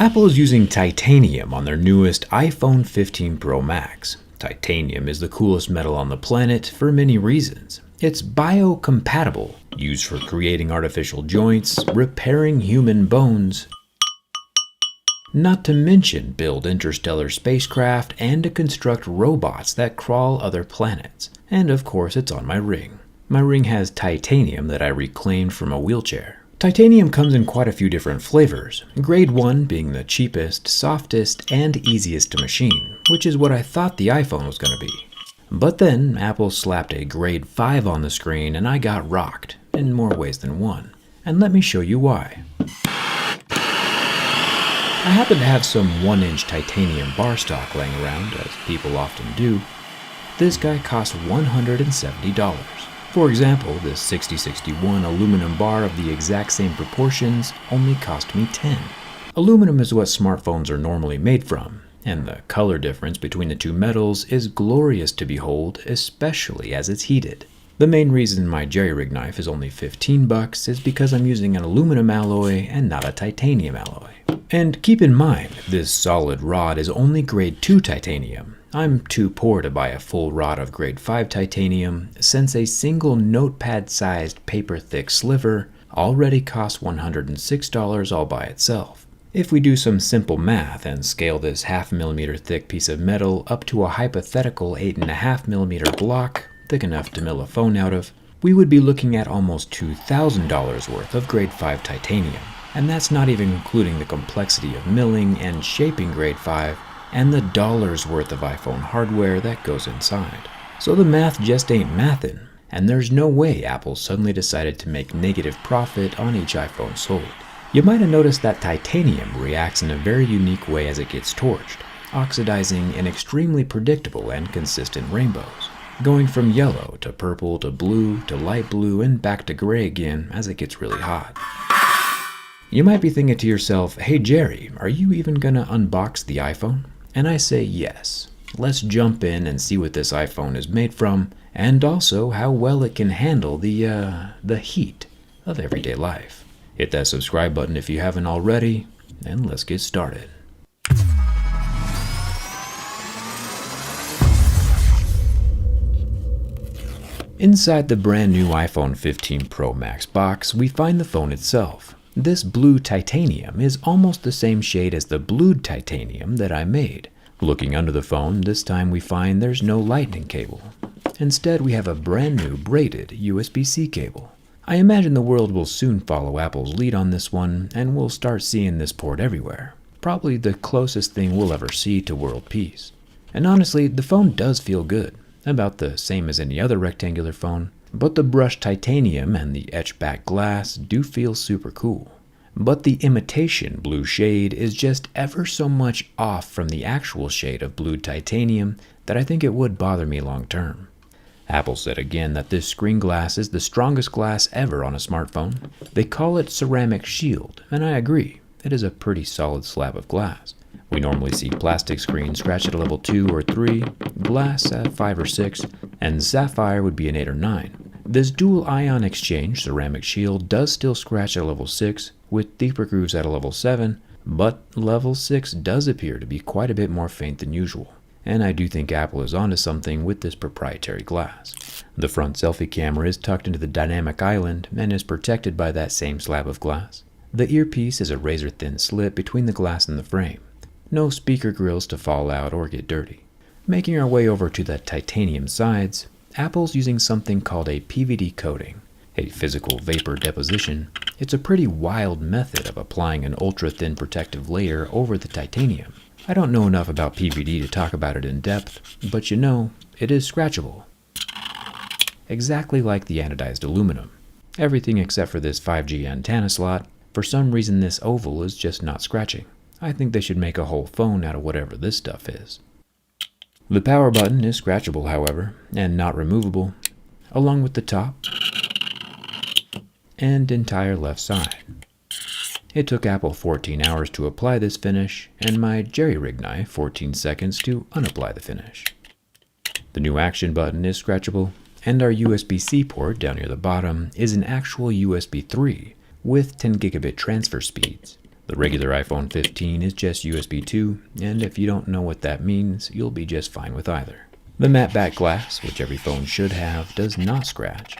Apple is using titanium on their newest iPhone 15 Pro Max. Titanium is the coolest metal on the planet for many reasons. It's biocompatible, used for creating artificial joints, repairing human bones, not to mention build interstellar spacecraft and to construct robots that crawl other planets. And of course, it's on my ring. My ring has titanium that I reclaimed from a wheelchair. Titanium comes in quite a few different flavors, grade 1 being the cheapest, softest, and easiest to machine, which is what I thought the iPhone was going to be. But then Apple slapped a grade 5 on the screen and I got rocked, in more ways than one. And let me show you why. I happen to have some 1-inch titanium bar stock laying around, as people often do. This guy costs $170. For example, this 6061 aluminum bar of the exact same proportions only cost me $10. Aluminum is what smartphones are normally made from, and the color difference between the two metals is glorious to behold, especially as it's heated. The main reason my jerry-rig knife is only $15 is because I'm using an aluminum alloy and not a titanium alloy. And keep in mind, this solid rod is only grade 2 titanium. I'm too poor to buy a full rod of grade 5 titanium, since a single notepad-sized paper-thick sliver already costs $106 all by itself. If we do some simple math and scale this 0.5 millimeter thick piece of metal up to a hypothetical 8.5 millimeter block, thick enough to mill a phone out of, we would be looking at almost $2,000 worth of grade 5 titanium. And that's not even including the complexity of milling and shaping grade 5 and the dollars worth of iPhone hardware that goes inside. So the math just ain't mathin', and there's no way Apple suddenly decided to make negative profit on each iPhone sold. You might have noticed that titanium reacts in a very unique way as it gets torched, oxidizing in extremely predictable and consistent rainbows, going from yellow to purple to blue to light blue and back to gray again as it gets really hot. You might be thinking to yourself, hey Jerry, are you even gonna unbox the iPhone? And I say yes. Let's jump in and see what this iPhone is made from, and also how well it can handle the heat of everyday life. Hit that subscribe button if you haven't already, and let's get started. Inside the brand new iPhone 15 Pro Max box, we find the phone itself. This blue titanium is almost the same shade as the blued titanium that I made. Looking under the phone, this time we find there's no lightning cable. Instead, we have a brand new braided USB-C cable. I imagine the world will soon follow Apple's lead on this one, and we'll start seeing this port everywhere. Probably the closest thing we'll ever see to world peace. And honestly, the phone does feel good, about the same as any other rectangular phone. But the brushed titanium and the etched back glass do feel super cool. But the imitation blue shade is just ever so much off from the actual shade of blued titanium that I think it would bother me long term. Apple said again that this screen glass is the strongest glass ever on a smartphone. They call it ceramic shield, and I agree, it is a pretty solid slab of glass. We normally see plastic screens scratch at a level 2 or 3, glass at 5 or 6, and sapphire would be an 8 or 9. This dual ion exchange ceramic shield does still scratch at a level 6, with deeper grooves at a level 7, but level 6 does appear to be quite a bit more faint than usual. And I do think Apple is onto something with this proprietary glass. The front selfie camera is tucked into the dynamic island and is protected by that same slab of glass. The earpiece is a razor-thin slit between the glass and the frame. No speaker grills to fall out or get dirty. Making our way over to the titanium sides, Apple's using something called a PVD coating, a physical vapor deposition. It's a pretty wild method of applying an ultra-thin protective layer over the titanium. I don't know enough about PVD to talk about it in depth, but you know, it is scratchable. Exactly like the anodized aluminum. Everything except for this 5G antenna slot. For some reason this oval is just not scratching. I think they should make a whole phone out of whatever this stuff is. The power button is scratchable, however, and not removable, along with the top and entire left side. It took Apple 14 hours to apply this finish, and my jerry-rig knife 14 seconds to unapply the finish. The new action button is scratchable, and our USB-C port down near the bottom is an actual USB 3 with 10 gigabit transfer speeds. The regular iPhone 15 is just USB 2, and if you don't know what that means, you'll be just fine with either. The matte back glass, which every phone should have, does not scratch.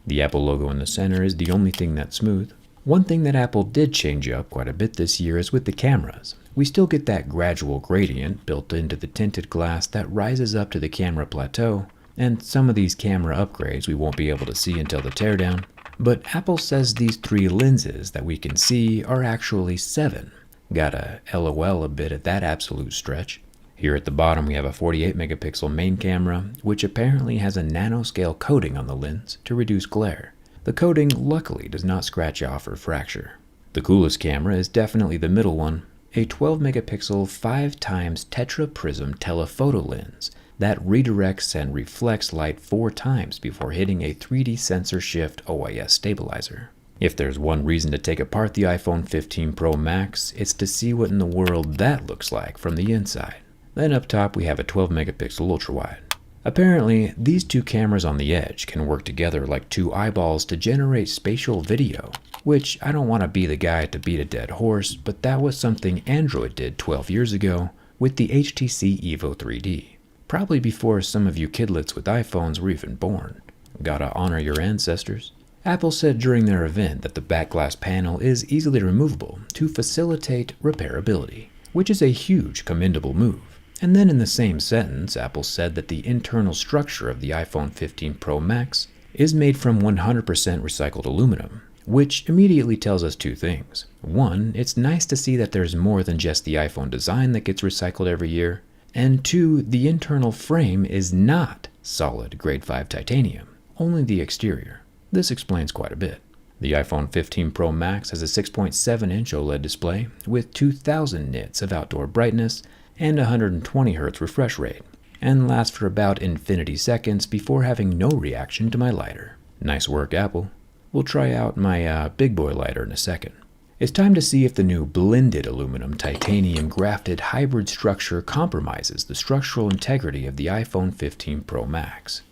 The Apple logo in the center is the only thing that's smooth. One thing that Apple did change up quite a bit this year is with the cameras. We still get that gradual gradient built into the tinted glass that rises up to the camera plateau, and some of these camera upgrades we won't be able to see until the teardown. But Apple says these 3 lenses that we can see are actually 7. Gotta LOL a bit at that absolute stretch. Here at the bottom we have a 48 megapixel main camera, which apparently has a nanoscale coating on the lens to reduce glare. The coating luckily does not scratch off or fracture. The coolest camera is definitely the middle one, a 12 megapixel 5x tetra prism telephoto lens that redirects and reflects light 4 times before hitting a 3D sensor shift OIS stabilizer. If there's one reason to take apart the iPhone 15 Pro Max, it's to see what in the world that looks like from the inside. Then up top we have a 12 megapixel ultrawide. Apparently, these 2 cameras on the edge can work together like 2 eyeballs to generate spatial video, which I don't want to be the guy to beat a dead horse, but that was something Android did 12 years ago with the HTC Evo 3D. Probably before some of you kidlets with iPhones were even born. Gotta honor your ancestors. Apple said during their event that the back glass panel is easily removable to facilitate repairability, which is a huge commendable move. And then in the same sentence, Apple said that the internal structure of the iPhone 15 Pro Max is made from 100% recycled aluminum, which immediately tells us 2 things. 1, it's nice to see that there's more than just the iPhone design that gets recycled every year. And 2, the internal frame is not solid grade 5 titanium, only the exterior. This explains quite a bit. The iPhone 15 Pro Max has a 6.7-inch OLED display with 2000 nits of outdoor brightness and 120 Hz refresh rate, and lasts for about infinity seconds before having no reaction to my lighter. Nice work, Apple. We'll try out my big boy lighter in a second. It's time to see if the new blended aluminum titanium grafted hybrid structure compromises the structural integrity of the iPhone 15 Pro Max.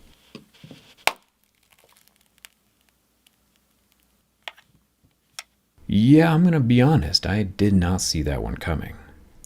Yeah, I'm gonna be honest, I did not see that one coming.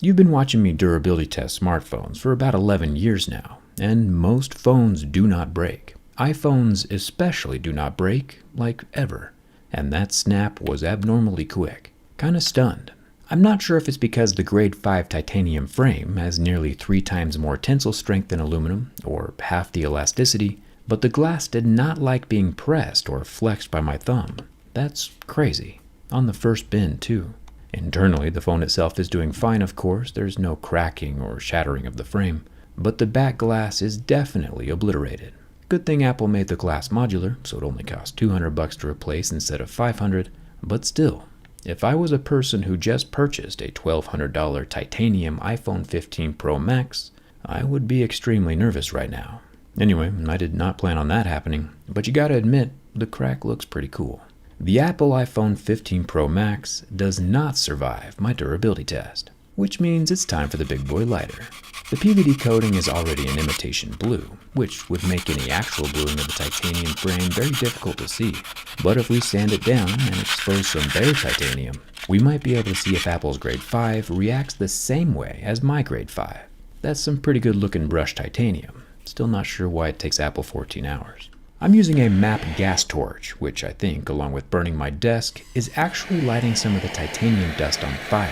You've been watching me durability test smartphones for about 11 years now, and most phones do not break. iPhones especially do not break, like ever. And that snap was abnormally quick. Kinda stunned. I'm not sure if it's because the grade 5 titanium frame has nearly 3 times more tensile strength than aluminum, or half the elasticity, but the glass did not like being pressed or flexed by my thumb. That's crazy. On the first bend, too. Internally, the phone itself is doing fine, of course. There's no cracking or shattering of the frame, but the back glass is definitely obliterated. Good thing Apple made the glass modular, so it only cost $200 to replace instead of $500, but still, if I was a person who just purchased a $1,200 titanium iPhone 15 Pro Max, I would be extremely nervous right now. Anyway, I did not plan on that happening, but you gotta admit, the crack looks pretty cool. The Apple iPhone 15 Pro Max does not survive my durability test, which means it's time for the big boy lighter. The PVD coating is already an imitation blue, which would make any actual bluing of the titanium frame very difficult to see. But if we sand it down and expose some bare titanium, we might be able to see if Apple's grade 5 reacts the same way as my grade 5. That's some pretty good looking brushed titanium. Still not sure why it takes Apple 14 hours. I'm using a MAP gas torch, which I think, along with burning my desk, is actually lighting some of the titanium dust on fire.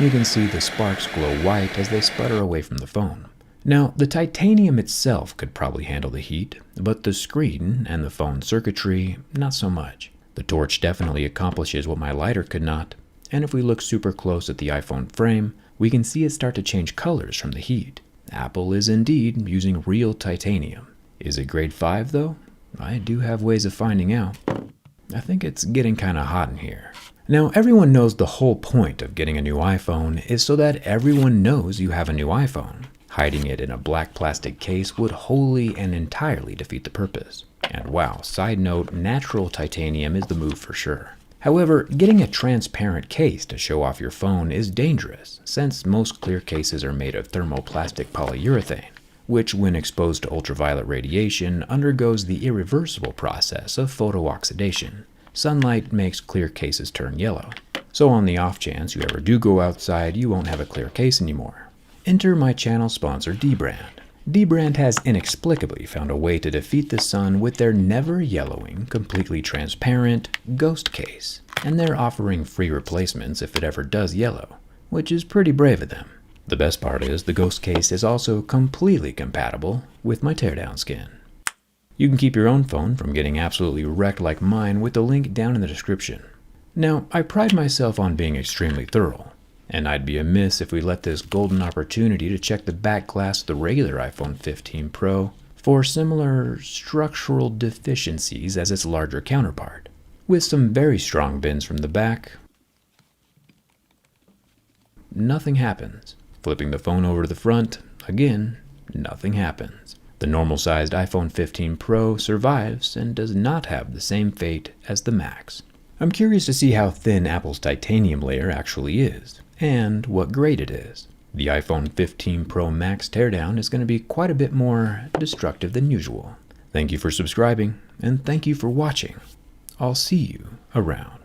You can see the sparks glow white as they sputter away from the phone. Now, the titanium itself could probably handle the heat, but the screen and the phone circuitry, not so much. The torch definitely accomplishes what my lighter could not, and if we look super close at the iPhone frame, we can see it start to change colors from the heat. Apple is indeed using real titanium. Is it grade 5 though? I do have ways of finding out. I think it's getting kinda hot in here. Now, everyone knows the whole point of getting a new iPhone is so that everyone knows you have a new iPhone. Hiding it in a black plastic case would wholly and entirely defeat the purpose. And wow, side note, natural titanium is the move for sure. However, getting a transparent case to show off your phone is dangerous, since most clear cases are made of thermoplastic polyurethane, which when exposed to ultraviolet radiation undergoes the irreversible process of photooxidation. Sunlight makes clear cases turn yellow. So on the off chance you ever do go outside, you won't have a clear case anymore. Enter my channel sponsor, dbrand. dbrand has inexplicably found a way to defeat the sun with their never yellowing, completely transparent ghost case. And they're offering free replacements if it ever does yellow, which is pretty brave of them. The best part is the ghost case is also completely compatible with my teardown skin. You can keep your own phone from getting absolutely wrecked like mine with the link down in the description. Now, I pride myself on being extremely thorough, and I'd be amiss if we let this golden opportunity to check the back glass of the regular iPhone 15 Pro for similar structural deficiencies as its larger counterpart. With some very strong bends from the back, nothing happens. Flipping the phone over to the front, again, nothing happens. The normal-sized iPhone 15 Pro survives and does not have the same fate as the Max. I'm curious to see how thin Apple's titanium layer actually is, and what grade it is. The iPhone 15 Pro Max teardown is going to be quite a bit more destructive than usual. Thank you for subscribing, and thank you for watching. I'll see you around.